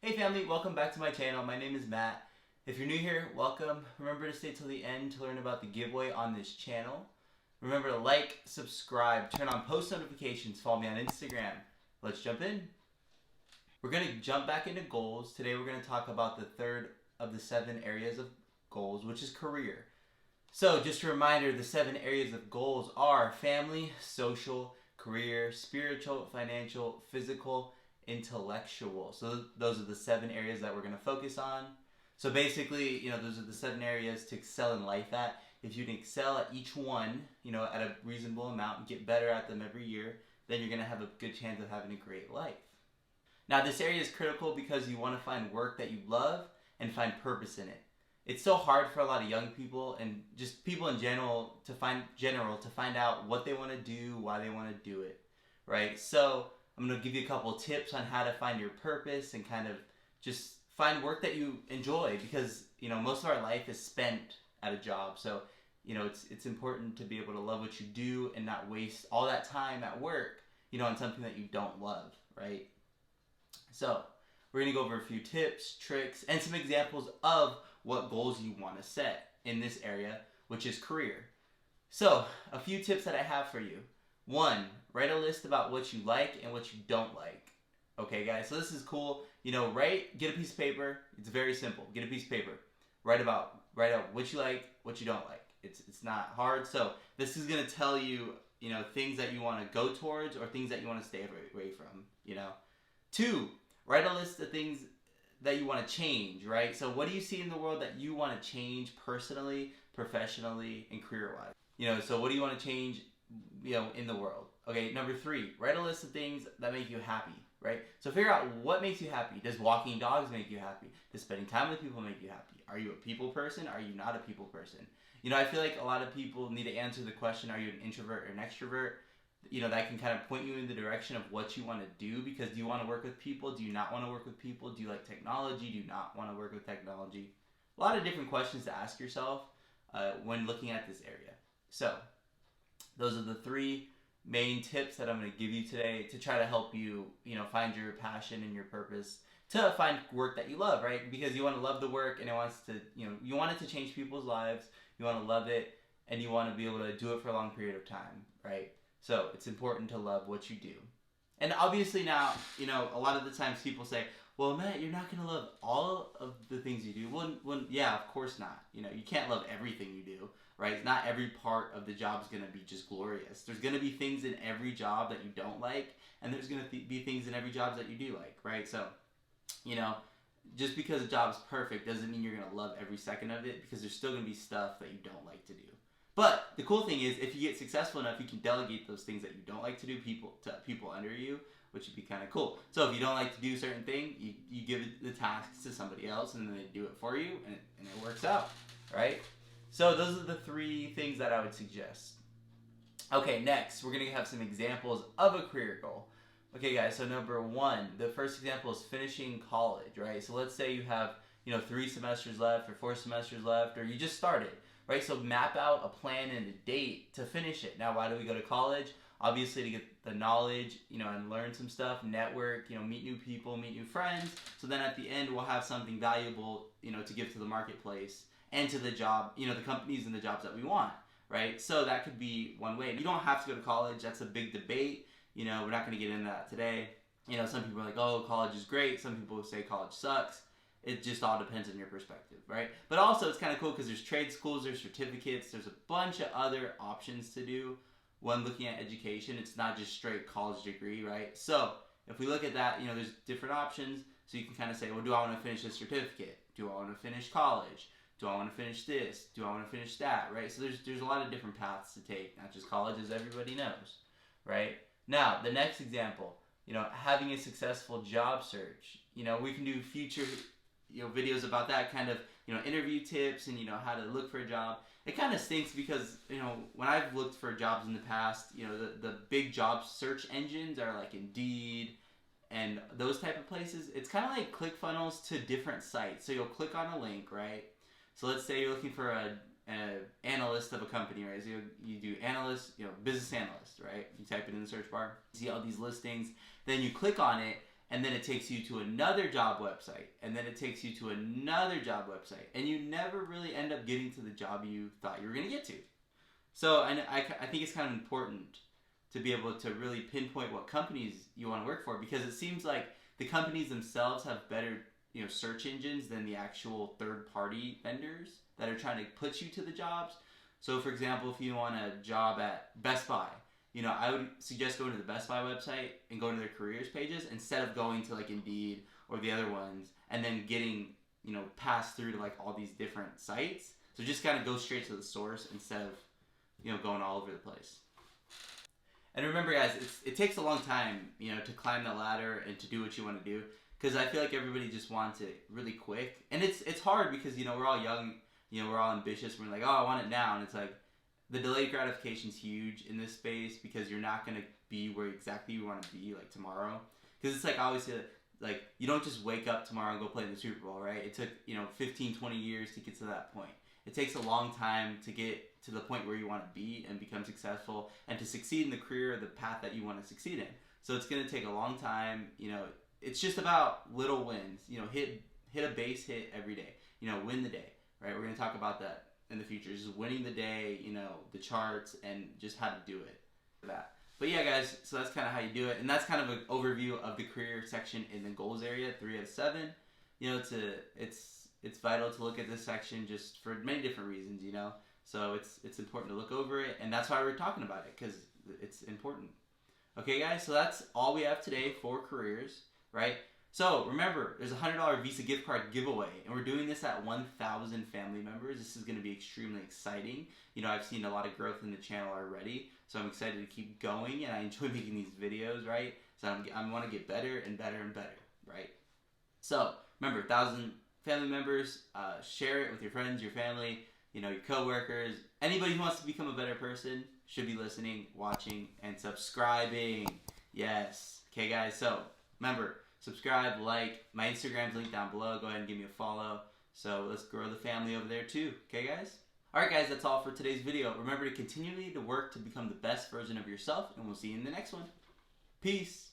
Hey family, welcome back to my channel. My name is Matt. If you're new here, welcome. Remember to stay till the end to learn about the giveaway on this channel. Remember to like, subscribe, turn on post notifications, follow me on Instagram. Let's jump in. We're going to jump back into goals. Today we're going to talk about the third of the 7 areas of goals, which is career. So just a reminder, the 7 areas of goals are family, social, career, spiritual, financial, physical, intellectual. So those are the 7 areas that we're going to focus on. So basically, those are the 7 areas to excel in life at. If you can excel at each one, at a reasonable amount and get better at them every year, then you're going to have a good chance of having a great life. Now, this area is critical because you want to find work that you love and find purpose in it. It's so hard for a lot of young people and just people in general to find out what they want to do, why they want to do it, right? So I'm going to give you a couple of tips on how to find your purpose and kind of just find work that you enjoy, because most of our life is spent at a job. So it's important to be able to love what you do and not waste all that time at work on something that you don't love, right? So we're going to go over a few tips, tricks, and some examples of what goals you want to set in this area, which is career. So a few tips that I have for you. 1, write a list about what you like and what you don't like. Okay, guys, so this is cool. Get a piece of paper. It's very simple. Get a piece of paper. Write out what you like, what you don't like. It's not hard. So this is gonna tell you, things that you want to go towards or things that you want to stay away from. 2, write a list of things that you want to change, right? So what do you see in the world that you want to change personally, professionally, and career-wise? So what do you want to change, in the world? Okay, number 3, write a list of things that make you happy, right? So figure out what makes you happy. Does walking dogs make you happy? Does spending time with people make you happy? Are you a people person? Are you not a people person? I feel like a lot of people need to answer the question, are you an introvert or an extrovert? That can kind of point you in the direction of what you want to do, because do you want to work with people? Do you not want to work with people? Do you like technology? Do you not want to work with technology? A lot of different questions to ask yourself when looking at this area. So those are the 3 main tips that I'm going to give you today to try to help you, find your passion and your purpose, to find work that you love, right? Because you want to love the work and you want it to change people's lives, you want to love it, and you want to be able to do it for a long period of time, right? So it's important to love what you do. And obviously now, a lot of the times people say, well, Matt, you're not going to love all of the things you do. Well, yeah, of course not. You can't love everything you do, right? Not every part of the job is going to be just glorious. There's going to be things in every job that you don't like, and there's going to be things in every job that you do like, right? So, just because a job's perfect doesn't mean you're going to love every second of it, because there's still going to be stuff that you don't like to do. But the cool thing is, if you get successful enough, you can delegate those things that you don't like to do to people under you, which would be kind of cool. So if you don't like to do a certain thing, you give the tasks to somebody else, and then they do it for you, and it works out, right? So those are the 3 things that I would suggest. Okay, next, we're going to have some examples of a career goal. Okay, guys, so number 1, the first example is finishing college, right? So let's say you have, 3 semesters left or 4 semesters left, or you just started, right? So map out a plan and a date to finish it. Now, why do we go to college? Obviously to get the knowledge, and learn some stuff, network, meet new people, meet new friends. So then at the end, we'll have something valuable, to give to the marketplace and to the job, the companies and the jobs that we want, right? So that could be one way. You don't have to go to college. That's a big debate. We're not going to get into that today. Some people are like, oh, college is great. Some people say college sucks. It just all depends on your perspective, right? But also it's kind of cool because there's trade schools, there's certificates, there's a bunch of other options to do when looking at education. It's not just straight college degree, right? So if we look at that, there's different options. So you can kind of say, well, do I want to finish a certificate? Do I want to finish college? Do I want to finish this? Do I want to finish that, right? So there's a lot of different paths to take, not just college, as everybody knows, right? Now, the next example, having a successful job search. We can do future videos about that, kind of, interview tips and, how to look for a job. It kind of stinks because, when I've looked for jobs in the past, the big job search engines are like Indeed and those type of places. It's kind of like ClickFunnels to different sites. So you'll click on a link, right? So let's say you're looking for an analyst of a company, right? So you do analyst, business analyst, right? You type it in the search bar, you see all these listings, then you click on it, and then it takes you to another job website, and then it takes you to another job website, and you never really end up getting to the job you thought you were going to get to. So I think it's kind of important to be able to really pinpoint what companies you want to work for, because it seems like the companies themselves have better search engines than the actual third-party vendors that are trying to put you to the jobs. So for example, if you want a job at Best Buy, I would suggest going to the Best Buy website and going to their careers pages instead of going to like Indeed or the other ones and then getting, passed through to like all these different sites. So just kind of go straight to the source instead of, going all over the place. And remember guys, it takes a long time, to climb the ladder and to do what you want to do, because I feel like everybody just wants it really quick. And it's hard because, we're all young, we're all ambitious. We're like, oh, I want it now. And it's like, the delayed gratification is huge in this space because you're not going to be where exactly you want to be like tomorrow. Because it's like I always say, like, you don't just wake up tomorrow and go play in the Super Bowl, right? It took, 15, 20 years to get to that point. It takes a long time to get to the point where you want to be and become successful and to succeed in the career or the path that you want to succeed in. So it's going to take a long time. It's just about little wins. Hit a base hit every day. Win the day, right? We're going to talk about that in the future, just winning the day, the charts, and just how to do it for that. But yeah, guys, so that's kind of how you do it, and that's kind of an overview of the career section in the goals area, 3 out of 7. It's vital to look at this section just for many different reasons, So it's important to look over it, and that's why we're talking about it, because it's important. Okay, guys, so that's all we have today for careers, right? So remember, there's a $100 Visa gift card giveaway, and we're doing this at 1,000 family members. This is going to be extremely exciting. I've seen a lot of growth in the channel already, so I'm excited to keep going, and I enjoy making these videos, right? So I want to get better and better and better, right? So remember, 1,000 family members. Share it with your friends, your family, your coworkers. Anybody who wants to become a better person should be listening, watching, and subscribing. Yes. Okay, guys. So remember, subscribe, like. My Instagram's linked down below. Go ahead and give me a follow. So let's grow the family over there too. Okay, guys? Alright, guys, that's all for today's video. Remember to continually to work to become the best version of yourself, and we'll see you in the next one. Peace.